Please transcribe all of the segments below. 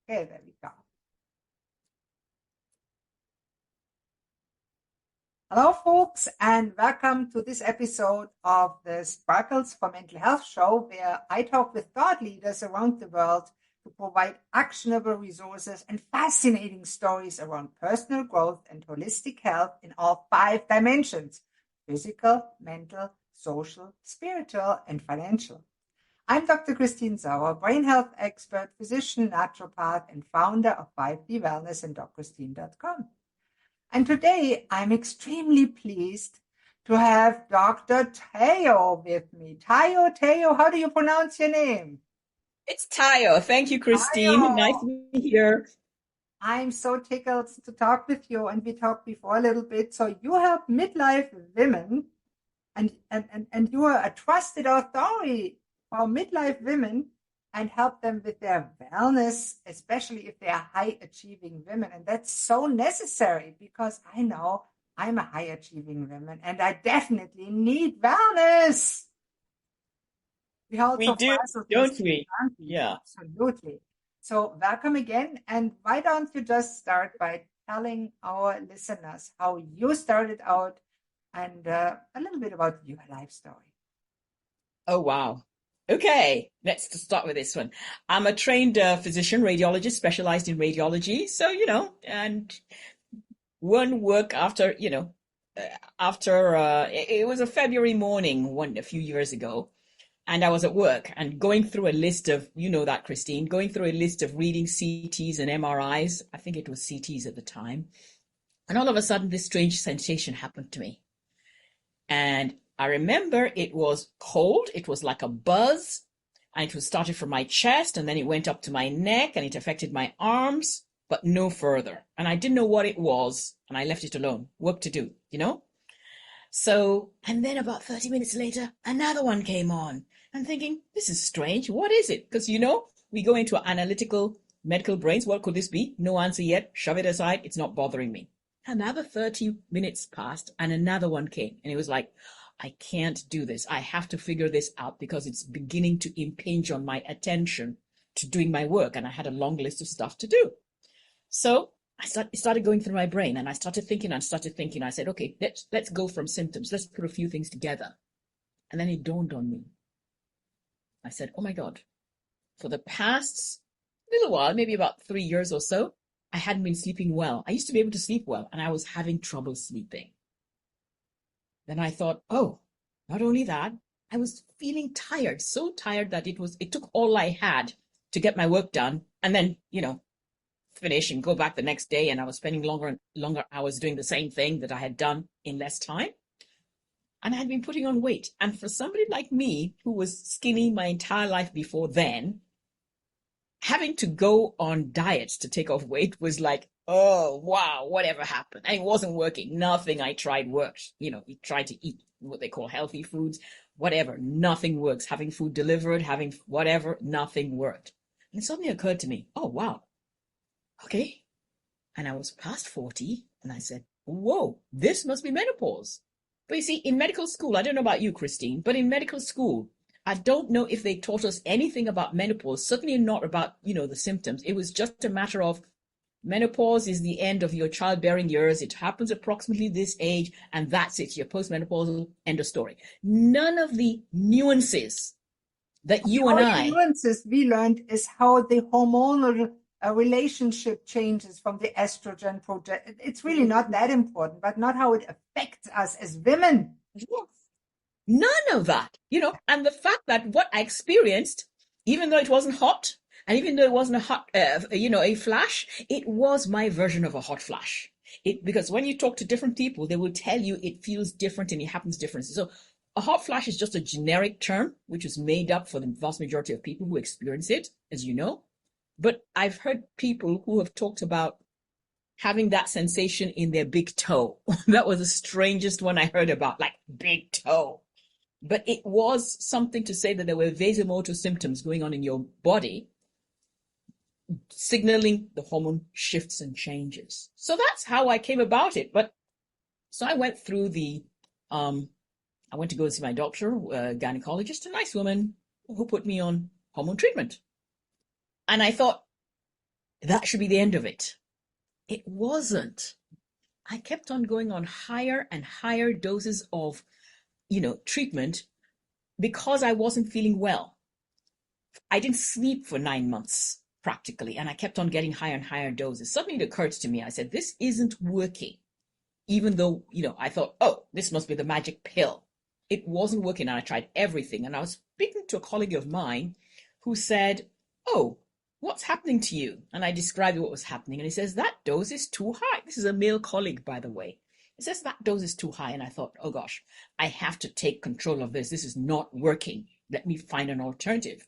Okay, there we go. Hello, folks, and welcome to this episode of the Sparkles for Mental Health show, where I talk with thought leaders around the world to provide actionable resources and fascinating stories around personal growth and holistic health in all 5 dimensions: physical, mental, social, spiritual, and financial. I'm Dr. Christine Sauer, brain health expert, physician, naturopath, and founder of 5D Wellness and drchristine.com. And today I'm extremely pleased to have Dr. Teo with me. Teo, how do you pronounce your name? It's Tayo. Thank you, Christine. Nice Teo. to be here. I'm so tickled to talk with you, and we talked before a little bit. So you help midlife women, and you are a trusted authority for midlife women and help them with their wellness, especially if they are high achieving women. And that's so necessary because I know I'm a high achieving woman and I definitely need wellness. We hold We so do, fast of don't this, we? aren't we? Yeah. Absolutely. So welcome again. And why don't you just start by telling our listeners how you started out and a little bit about your life story. Oh, wow. Okay, let's just start with this one. I'm a trained physician, radiologist, specialized in radiology. So, and one work after, it was a February morning a few years ago. And I was at work and going through a list of, you know that, Christine, going through a list of reading CTs and MRIs. I think it was CTs at the time. And all of a sudden, this strange sensation happened to me. And I remember it was cold. It was like a buzz. And it was started from my chest and then it went up to my neck and it affected my arms, but no further. And I didn't know what it was. And I left it alone. Work to do, you know? So, and then about 30 minutes later, another one came on. I'm thinking, this is strange. What is it? Because, we go into analytical medical brains. What could this be? No answer yet. Shove it aside. It's not bothering me. Another 30 minutes passed and another one came. And it was like, I can't do this. I have to figure this out because it's beginning to impinge on my attention to doing my work. And I had a long list of stuff to do. So it started going through my brain and I started thinking. I said, okay, let's go from symptoms. Let's put a few things together. And then it dawned on me. I said, oh my God, for the past little while, maybe about 3 years or so, I hadn't been sleeping well. I used to be able to sleep well and I was having trouble sleeping. Then I thought, oh, not only that, I was feeling tired, so tired that it took all I had to get my work done and then, finish and go back the next day. And I was spending longer and longer hours doing the same thing that I had done in less time. And I had been putting on weight. And for somebody like me, who was skinny my entire life before then, having to go on diets to take off weight was like, oh, wow, whatever happened? And it wasn't working. Nothing I tried worked. You tried to eat what they call healthy foods, whatever. Nothing works. Having food delivered, having whatever, nothing worked. And it suddenly occurred to me, oh, wow, okay. And I was past 40 and I said, whoa, this must be menopause. But you see, in medical school, I don't know about you, Christine, but in medical school, I don't know if they taught us anything about menopause, certainly not about, the symptoms. It was just a matter of menopause is the end of your childbearing years. It happens approximately this age, and that's it. You're postmenopausal, end of story. None of the nuances that you and All the I. nuances we learned is how the hormonal relationship changes from the estrogen project. It's really not that important, but not how it affects us as women. Yes. None of that, and the fact that what I experienced, even though it wasn't hot, and even though it wasn't a hot, a flash, it was my version of a hot flash. Because when you talk to different people, they will tell you it feels different and it happens differently. So a hot flash is just a generic term, which is made up for the vast majority of people who experience it, as you know. But I've heard people who have talked about having that sensation in their big toe. That was the strangest one I heard about, like big toe. But it was something to say that there were vasomotor symptoms going on in your body, signaling the hormone shifts and changes. So that's how I came about it. But so I went through I went to go see my doctor, a gynecologist, a nice woman who put me on hormone treatment. And I thought, that should be the end of it. It wasn't. I kept on going on higher and higher doses of, treatment because I wasn't feeling well. I didn't sleep for 9 months practically, and I kept on getting higher and higher doses. Suddenly it occurred to me, I said, this isn't working. Even though, I thought, oh, this must be the magic pill. It wasn't working, and I tried everything. And I was speaking to a colleague of mine who said, oh, what's happening to you? And I described what was happening, and he says, that dose is too high. This is a male colleague, by the way. He says, that dose is too high. And I thought, oh gosh, I have to take control of this. This is not working. Let me find an alternative.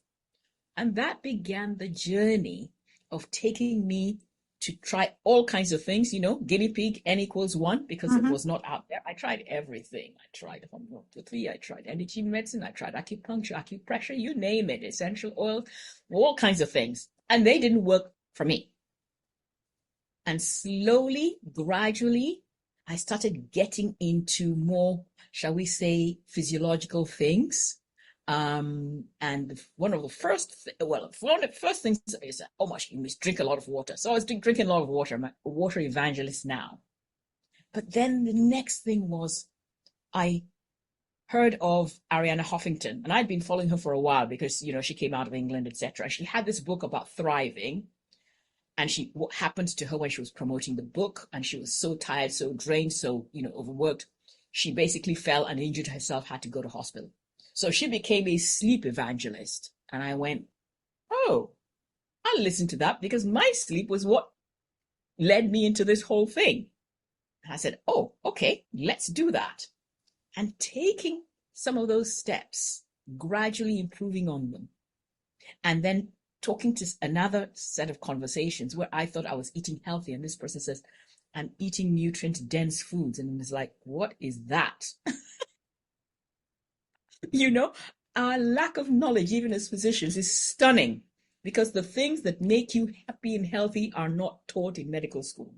And that began the journey of taking me to try all kinds of things, guinea pig, N equals 1, because it was not out there. I tried everything. I tried homeopathy, I tried energy medicine, I tried acupuncture, acupressure, you name it, essential oil, all kinds of things. And they didn't work for me. And slowly, gradually, I started getting into more, shall we say, physiological things. And one of the first things is, oh my, you must drink a lot of water. So I was drinking a lot of water. I'm a water evangelist now. But then the next thing was, I heard of Arianna Huffington, and I'd been following her for a while because, she came out of England, etc. She had this book about thriving, and what happened to her when she was promoting the book, and she was so tired, so drained, so, overworked. She basically fell and injured herself, had to go to hospital. So she became a sleep evangelist. And I went, oh, I'll listen to that because my sleep was what led me into this whole thing. And I said, oh, okay, let's do that. And taking some of those steps, gradually improving on them, and then talking to another set of conversations where I thought I was eating healthy. And this person says, I'm eating nutrient-dense foods. And it's like, what is that? Our lack of knowledge, even as physicians, is stunning because the things that make you happy and healthy are not taught in medical school.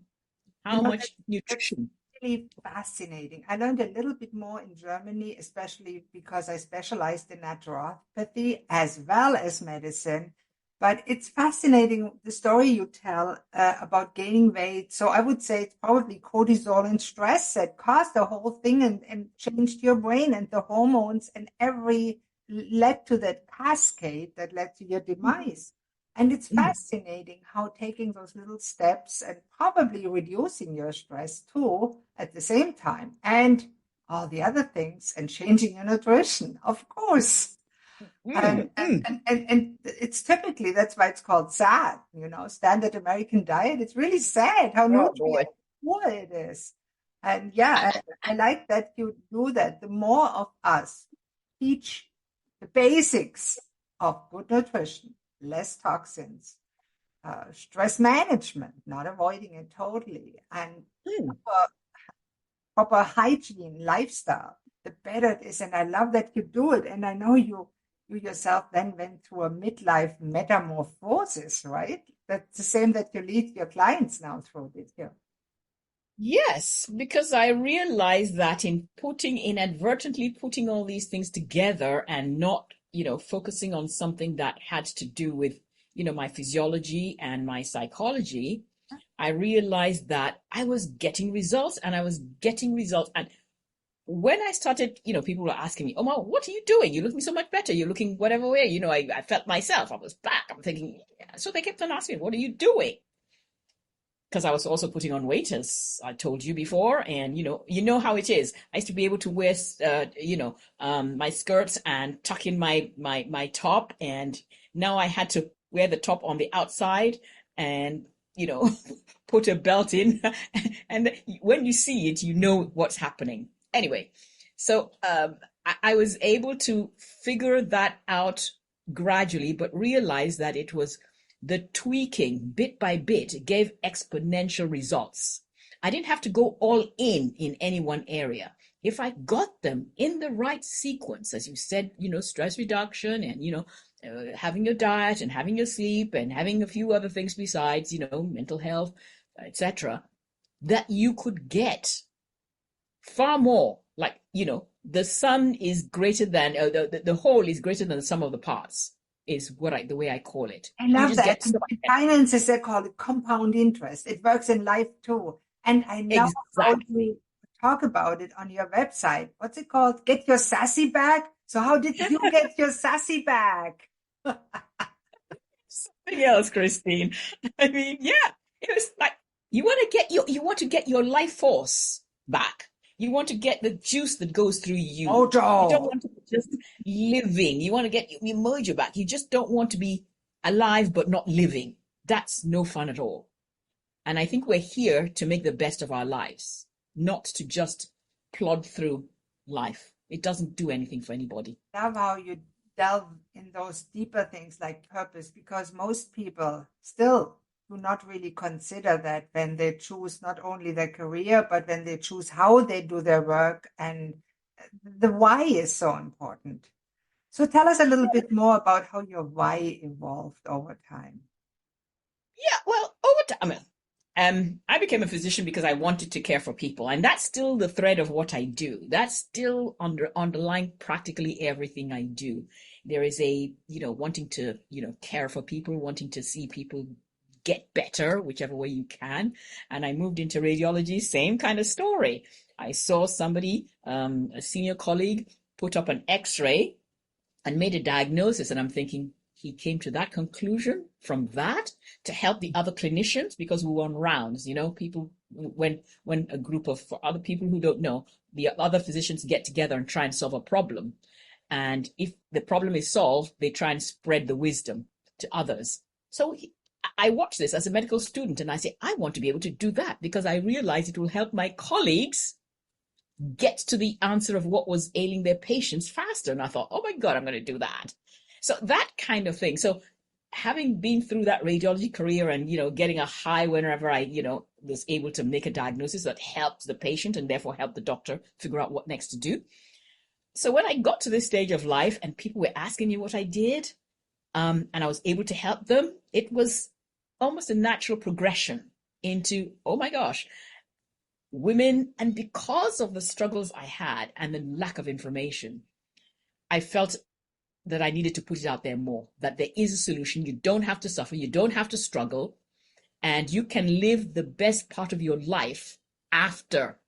How much nutrition? Really fascinating. I learned a little bit more in Germany, especially because I specialized in naturopathy as well as medicine. But it's fascinating, the story you tell about gaining weight. So I would say it's probably cortisol and stress that caused the whole thing and changed your brain and the hormones and led to that cascade that led to your demise. And it's fascinating how taking those little steps and probably reducing your stress too at the same time and all the other things and changing your nutrition, of course. And it's typically, that's why it's called SAD, standard American diet. It's really sad how nutrient poor it is. And I like that you do that. The more of us teach the basics of good nutrition, less toxins, stress management, not avoiding it totally, and proper hygiene, lifestyle, the better it is. And I love that you do it. And I know you yourself then went through a midlife metamorphosis, right? That's the same that you lead your clients now through, did you? Yes, because I realized that in inadvertently putting all these things together and not, focusing on something that had to do with, my physiology and my psychology, I realized that I was getting results and I was getting results. And when I started, people were asking me, oh, Mom, what are you doing? You're looking so much better. You're looking whatever way. I felt myself. I was back. I'm thinking, yeah. So they kept on asking me, what are you doing? Because I was also putting on weight, as I told you before. And, you know how it is. I used to be able to wear, my skirts and tuck in my top. And now I had to wear the top on the outside and, put a belt in. And when you see it, you know what's happening. Anyway, so I was able to figure that out gradually, but realize that it was the tweaking bit by bit gave exponential results. I didn't have to go all in any one area. If I got them in the right sequence, as you said, stress reduction and, having your diet and having your sleep and having a few other things besides, mental health, etc., that you could get far more. Like, the sum is greater than, the whole is greater than the sum of the parts. is the way I call it. I You love just that. get And stuck. in finances, they call it compound interest. It works in life too. And I know how Exactly. you talk about it on your website. What's it called? Get your sassy back. So how did you get your sassy back? Something else, Christine. I mean, yeah, it was like you want to get your life force back. You want to get the juice that goes through you. You don't Mojo. want to be just living. You want to get your mojo back. You just don't want to be alive but not living. That's no fun at all. And I think we're here to make the best of our lives, not to just plod through life. It doesn't do anything for anybody. Love how you delve in those deeper things like purpose, because most people still do not really consider that when they choose not only their career, but when they choose how they do their work. And the why is so important. So tell us a little bit more about how your why evolved over time. Yeah, well, over time, I became a physician because I wanted to care for people, and that's still the thread of what I do. That's still underlying practically everything I do. There is wanting to, care for people, wanting to see people get better, whichever way you can. And I moved into radiology, same kind of story. I saw somebody, a senior colleague, put up an X-ray and made a diagnosis. And I'm thinking, he came to that conclusion from that to help the other clinicians because we were on rounds, people when a group of for other people who don't know, the other physicians get together and try and solve a problem. And if the problem is solved, they try and spread the wisdom to others. So I watch this as a medical student and I say, I want to be able to do that because I realize it will help my colleagues get to the answer of what was ailing their patients faster. And I thought, oh my God, I'm going to do that. So that kind of thing. So having been through that radiology career and, getting a high whenever I, was able to make a diagnosis that helped the patient and therefore helped the doctor figure out what next to do. So when I got to this stage of life and people were asking me what I did, and I was able to help them, it was almost a natural progression into, oh my gosh, women. And because of the struggles I had and the lack of information, I felt that I needed to put it out there more, that there is a solution. You don't have to suffer, you don't have to struggle, and you can live the best part of your life after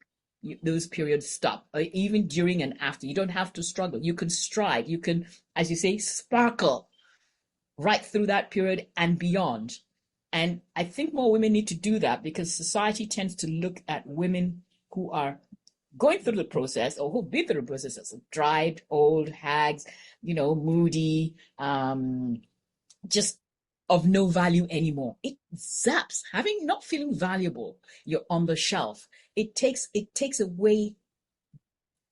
those periods stop, or even during and after. You don't have to struggle. You can strive. You can, as you say, sparkle right through that period and beyond. And I think more women need to do that because society tends to look at women who are going through the process or who've been through the process as dried, old hags, moody, just of no value anymore. It zaps having not feeling valuable. You're on the shelf. It takes away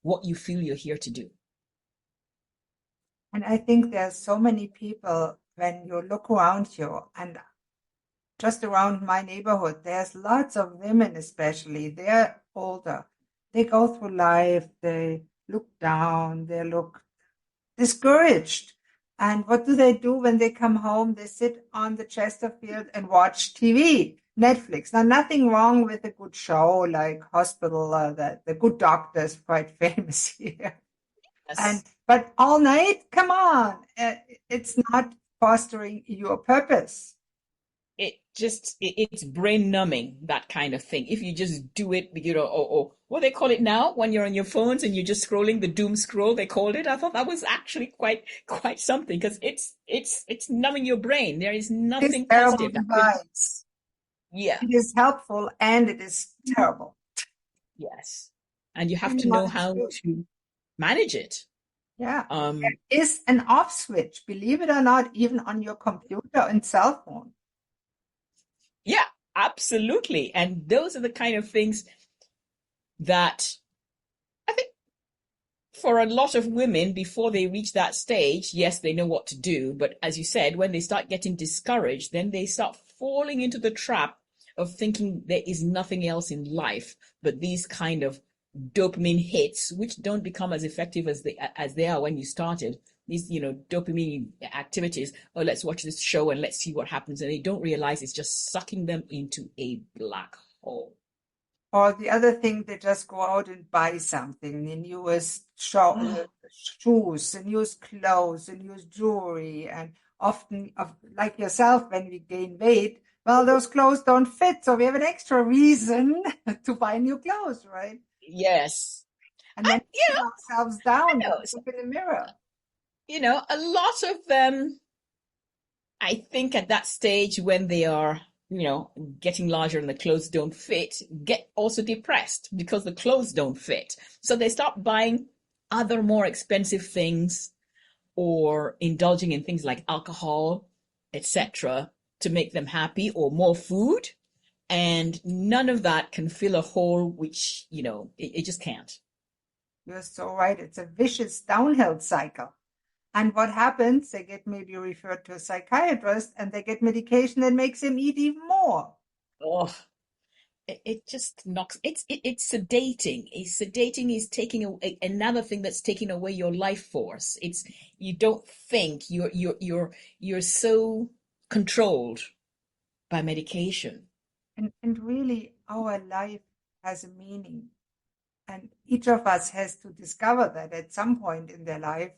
what you feel you're here to do. And I think there's so many people when you look around you and just around my neighborhood, there's lots of women, especially. They're older. They go through life, they look down, they look discouraged. And what do they do when they come home? They sit on the Chesterfield and watch TV, Netflix. Now, nothing wrong with a good show like Hospital, the Good Doctor is quite famous here. And Yes. but all night, come on, it's not fostering your purpose. It's brain numbing, that kind of thing. If you just do it, or what they call it now when you're on your phones and you're just scrolling, the doom scroll they called it. I thought that was actually quite something because it's numbing your brain. There is This nothing terrible positive that could. device. Yeah. It is helpful and it is terrible. Yes. And you have Pretty to know much how true. to manage it. Yeah. Um, There is an off switch, believe it or not, even on your computer and cell phone. yeah, absolutely. And those are the kind of things that I think for a lot of women before they reach that stage, yes, they know what to do. But as you said, when they start getting discouraged, then they start falling into the trap of thinking there is nothing else in life but these kind of dopamine hits, which don't become as effective as they are when you started. These, dopamine activities. Oh, let's watch this show and let's see what happens. And they don't realize it's just sucking them into a black hole. Or the other thing, they just go out and buy something, the newest shoes, the newest clothes, the newest jewelry, and often, like yourself, when we gain weight, well, those clothes don't fit. So we have an extra reason to buy new clothes, right? Yes. And And then we put ourselves down I when know, we look in the mirror. a lot of them, I think at that stage when they are, getting larger and the clothes don't fit, get also depressed because the clothes don't fit. So they start buying other more expensive things or indulging in things like alcohol, etc., to make them happy, or more food. And none of that can fill a hole, which, it just can't. You're so right. It's a vicious downhill cycle. And what happens? They get maybe referred to a psychiatrist and they get medication that makes them eat even more. Oh, it just knocks. It's sedating. Sedating is taking another thing that's taking away your life force. It's you don't think you're so controlled by medication. And really, our life has a meaning. And each of us has to discover that at some point in their life,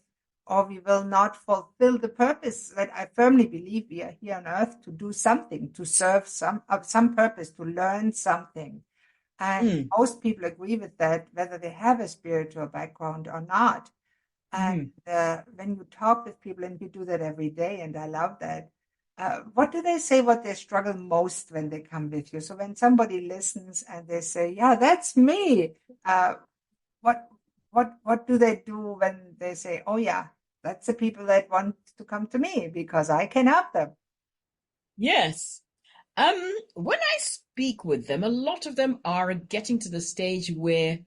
or we will not fulfill the purpose that I firmly believe we are here on earth to do something, to serve some purpose, to learn something. And Mm, most people agree with that, whether they have a spiritual background or not. And mm. when you talk with people, and we do that every day, and I love that, what do they say what they struggle most when they come with you? So when somebody listens and they say, yeah, that's me, uh, what what do they do when they say, oh yeah, that's the people that want to come to me because I can help them? Yes. When I speak with them, a lot of them are getting to the stage where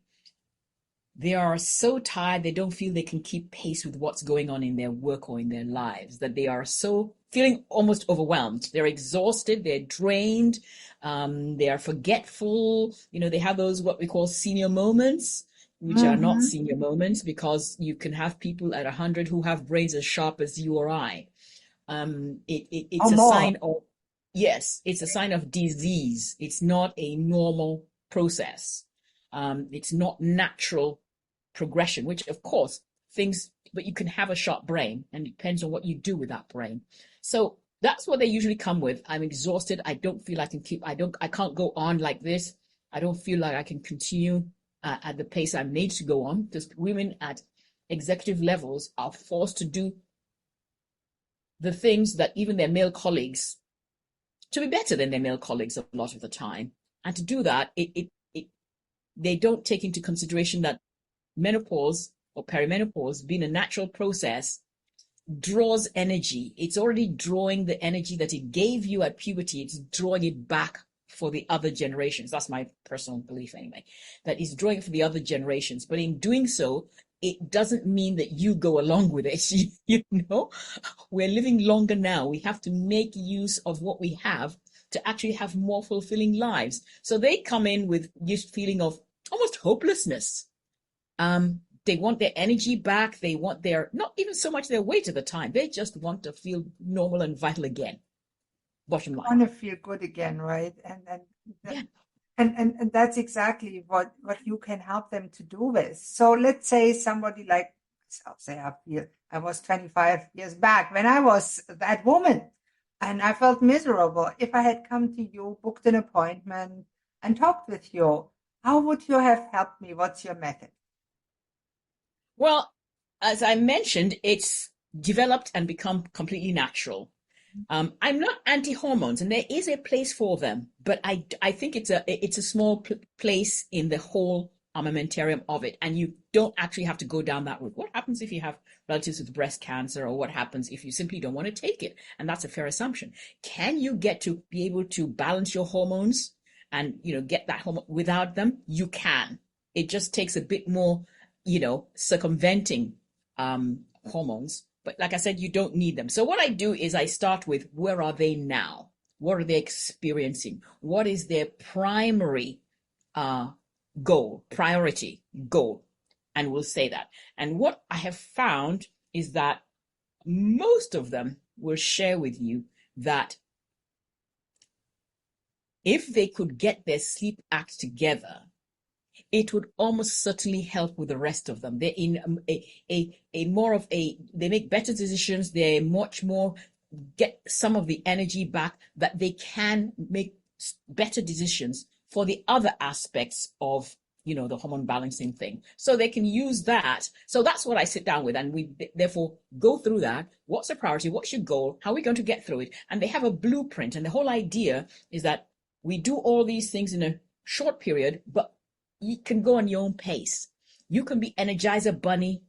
they are so tired they don't feel they can keep pace with what's going on in their work or in their lives, that they are so feeling almost overwhelmed. They're exhausted, they're drained, they are forgetful. They have those what we call senior moments, which are not Mm-hmm. senior moments because you can have people at 100 who have brains as sharp as you or I. It's Or a more. sign of, yes, it's a sign of disease. It's not a normal process. It's not natural progression, which of course things, but you can have a sharp brain and it depends on what you do with that brain. So that's what they usually come with. I'm exhausted. I don't feel I can I can't go on like this. I don't feel like I can continue at the pace I'm made to go on, because women at executive levels are forced to do the things that even their male colleagues, to be better than their male colleagues a lot of the time. And to do that, they don't take into consideration that menopause or perimenopause, being a natural process, draws energy. It's already drawing the energy that it gave you at puberty. It's drawing it back for the other generations. That's my personal belief anyway, that it's drawing it for the other generations. But in doing so, it doesn't mean that you go along with it. You know, we're living longer now. We have to make use of what we have to actually have more fulfilling lives. So they come in with this feeling of almost hopelessness. They want their energy back. They want their, not even so much their weight at the time. They just want to feel normal and vital again. Bottom line. Want to feel good again, right? Yeah. And that's exactly what you can help them to do with. So let's say somebody like myself, say I was 25 years back when I was that woman and I felt miserable. If I had come to you, booked an appointment and talked with you, how would you have helped me? What's your method? Well, as I mentioned, it's developed and become completely natural. I'm not anti-hormones, and there is a place for them, but I think it's a small place in the whole armamentarium of it, and you don't actually have to go down that route. What happens if you have relatives with breast cancer, or what happens if you simply don't want to take it? And that's a fair assumption. Can you get to be able to balance your hormones and get that hormone without them? You can. It just takes a bit more, circumventing hormones. But like I said, you don't need them. So what I do is I start with, where are they now? What are they experiencing? What is their primary uh, priority goal? And we'll say that. And what I have found is that most of them will share with you that if they could get their sleep act together, it would almost certainly help with the rest of them. They're in a more of a, they make better decisions. They're much more get some of the energy back, that they can make better decisions for the other aspects of the hormone balancing thing, so they can use that. So that's what I sit down with, and we therefore go through that. What's the priority? What's your goal? How are we going to get through it? And they have a blueprint, and the whole idea is that we do all these things in a short period, but you can go on your own pace. You can be Energizer Bunny,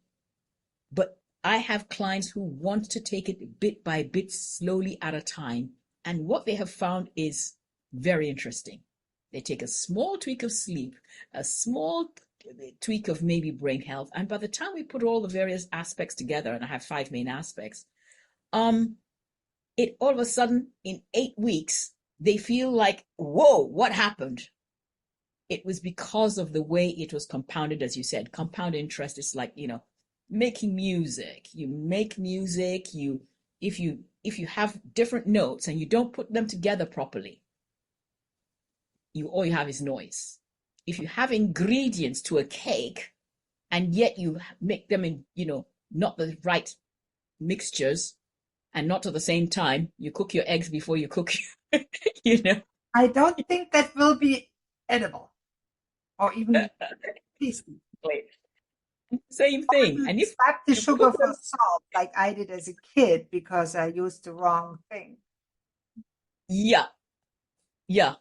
but I have clients who want to take it bit by bit, slowly at a time. And what they have found is very interesting. They take a small tweak of sleep, a small tweak of maybe brain health. And by the time we put all the various aspects together, and I have 5 main aspects, it all of a sudden in 8 weeks, they feel like, whoa, what happened? It was because of the way it was compounded, as you said. Compound interest is like, making music. You make music, if you have different notes and you don't put them together properly, all you have is noise. If you have ingredients to a cake and yet you make them in, not the right mixtures, and not at the same time, you cook your eggs before you cook, I don't think that will be edible or even tasty. Same thing. And if swap the you sugar cook for them, salt, like I did as a kid, because I used the wrong thing. yeah, yeah,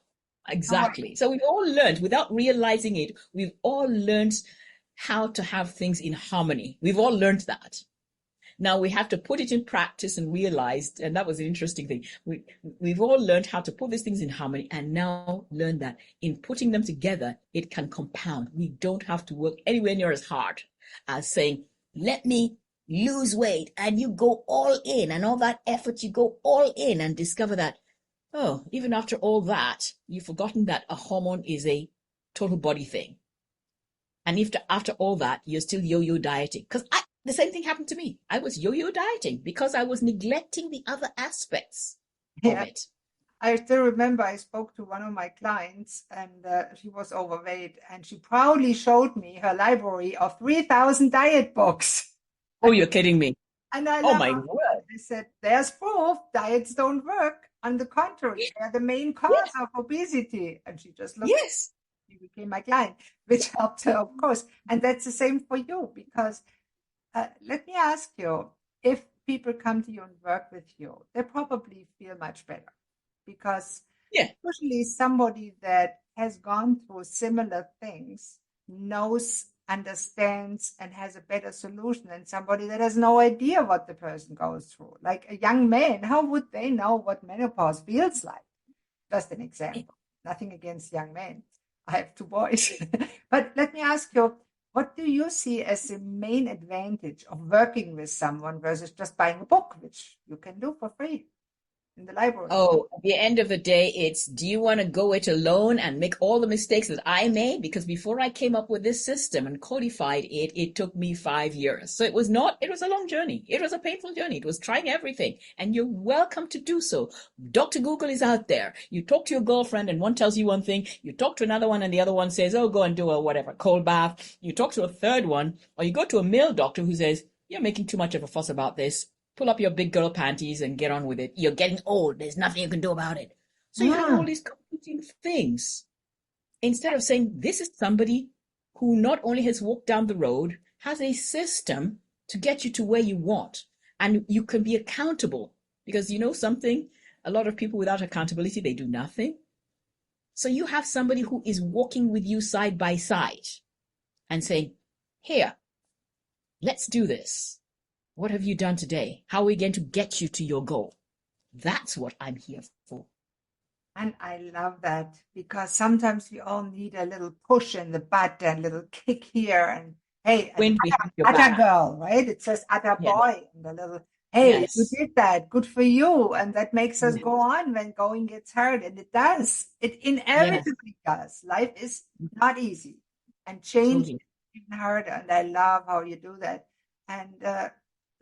Oh, exactly. So we've all learned, without realizing it, we've all learned how to have things in harmony. We've all learned that. Now we have to put it in practice and realize, and that was an interesting thing. We've all learned how to put these things in harmony, and now learn that in putting them together, it can compound. We don't have to work anywhere near as hard as saying, let me lose weight, and you go all in, and all that effort, you go all in, and discover that, oh, even after all that, you've forgotten that a hormone is a total body thing. And if after all that, you're still yo-yo dieting. Because the same thing happened to me. I was yo-yo dieting because I was neglecting the other aspects of yeah. it. I still remember I spoke to one of my clients, and she was overweight, and she proudly showed me her library of 3,000 diet books. Oh, you're kidding me. And I Oh laughed. my word. I said, there's proof diets don't work. On the contrary, they're the main cause Yes, of obesity. And she just looked, yes. she became my client, which helped her, of course. And that's the same for you, because let me ask you, if people come to you and work with you, they probably feel much better, because Yeah, usually somebody that has gone through similar things knows, understands, and has a better solution than somebody that has no idea what the person goes through. Like a young man, how would they know what menopause feels like? Just an example. Nothing against young men. I have 2 boys. But let me ask you, what do you see as the main advantage of working with someone versus just buying a book, which you can do for free in the library? oh, at the end of the day, it's, do you want to go it alone and make all the mistakes that I made? Because before I came up with this system and codified it, it took me 5 years. So it was a long journey. It was a painful journey. It was trying everything. And you're welcome to do so. Dr. Google is out there. You talk to your girlfriend and one tells you one thing. You talk to another one and the other one says, oh, go and do a whatever, cold bath. You talk to a third one, or you go to a male doctor who says, you're making too much of a fuss about this. Pull up your big girl panties and get on with it. You're getting old. There's nothing you can do about it. So you have all these competing things. Instead of saying, this is somebody who not only has walked down the road, has a system to get you to where you want. And you can be accountable. Because you know something? A lot of people without accountability, they do nothing. So you have somebody who is walking with you side by side and saying, here, let's do this. What have you done today? How are we going to get you to your goal? That's what I'm here for. And I love that, because sometimes we all need a little push in the butt and a little kick here. And hey, an Wind behind your atta back. girl, right? It says atta Yes. boy. And a little, hey, you Yes. did that. Good for you. And that makes us Yes. go on when going gets hard. And it does. It Yes. inevitably does. Life is not easy. And change is Totally. even harder. And I love how you do that. And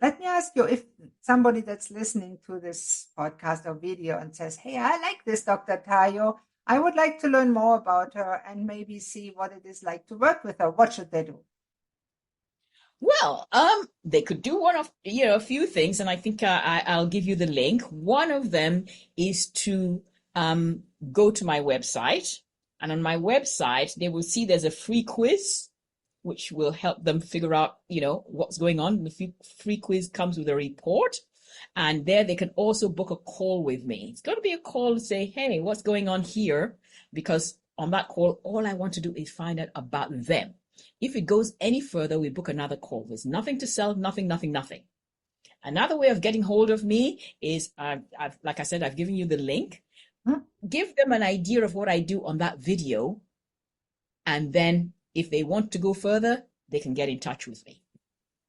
let me ask you, if somebody that's listening to this podcast or video and says, hey, I like this Dr. Tayo, I would like to learn more about her and maybe see what it is like to work with her, what should they do? Well, they could do one of, a few things, and I think I'll give you the link. One of them is to um, go to my website, and on my website, they will see there's a free quiz, which will help them figure out, what's going on. The free quiz comes with a report, and there they can also book a call with me. It's going to be a call to say, hey, what's going on here? Because on that call, all I want to do is find out about them. If it goes any further, we book another call. There's nothing to sell, nothing, nothing, nothing. Another way of getting hold of me is, like I said, I've given you the link. Hmm? Give them an idea of what I do on that video. And then if they want to go further, they can get in touch with me.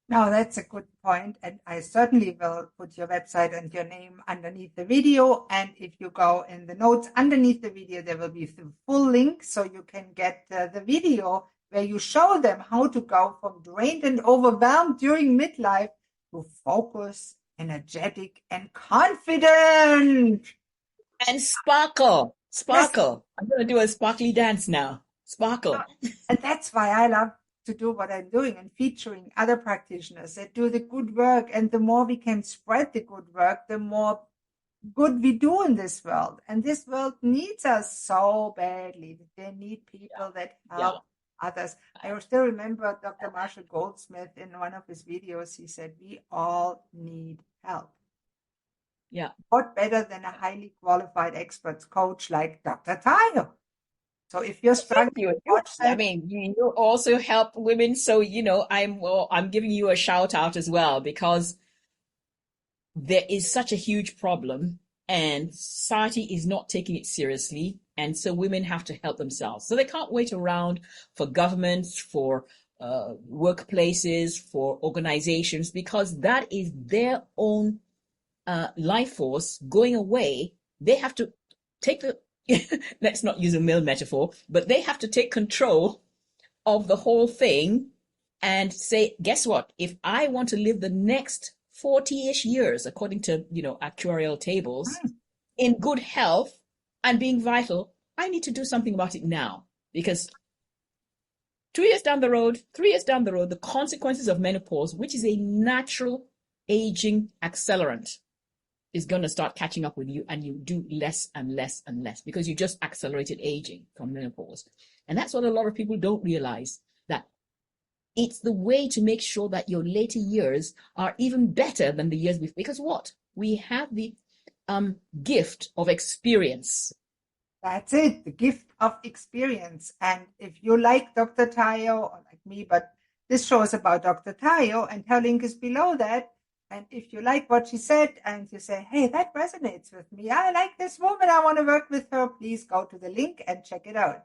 No, that's a good point, and I certainly will put your website and your name underneath the video. And if you go in the notes underneath the video, there will be the full link so you can get the video where you show them how to go from drained and overwhelmed during midlife to focus, energetic, and confident. And sparkle, Yes, sparkle. I'm going to do a sparkly dance now. Sparkle. and that's why I love to do what I'm doing and featuring other practitioners that do the good work. And the more we can spread the good work, the more good we do in this world. And this world needs us so badly. They need people that Yeah, help others. I still remember Dr. Marshall Goldsmith in one of his videos, he said, we all need help. yeah. What better than a highly qualified expert coach like Dr. Tayo? So if you're Thank struggling, you. watch I that. mean, you also help women, so I'm giving you a shout out as well because there is such a huge problem and society is not taking it seriously. And so women have to help themselves. So they can't wait around for governments, for workplaces, for organizations, because that is their own life force going away. They have to take the, let's not use a male metaphor, but they have to take control of the whole thing and say, guess what? If I want to live the next 40-ish years, according to, actuarial tables, Mm, in good health and being vital, I need to do something about it now. Because 2 years down the road, 3 years down the road, the consequences of menopause, which is a natural aging accelerant, is going to start catching up with you, and you do less and less and less because you just accelerated aging from menopause. And that's what a lot of people don't realize, that it's the way to make sure that your later years are even better than the years before. Because what? We have the gift of experience. that's it, the gift of experience. And if you like Dr. Tayo or like me, but this show is about Dr. Tayo and her link is below that. And if you like what she said and you say, hey, that resonates with me, I like this woman, I want to work with her, please go to the link and check it out.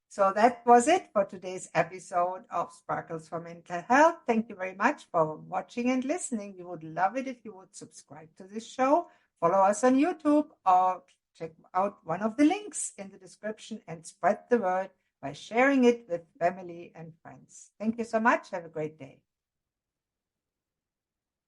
So that was it for today's episode of Sparkles for Mental Health. Thank you very much for watching and listening. We would love it if you would subscribe to this show, follow us on YouTube, or check out one of the links in the description and spread the word by sharing it with family and friends. Thank you so much. Have a great day.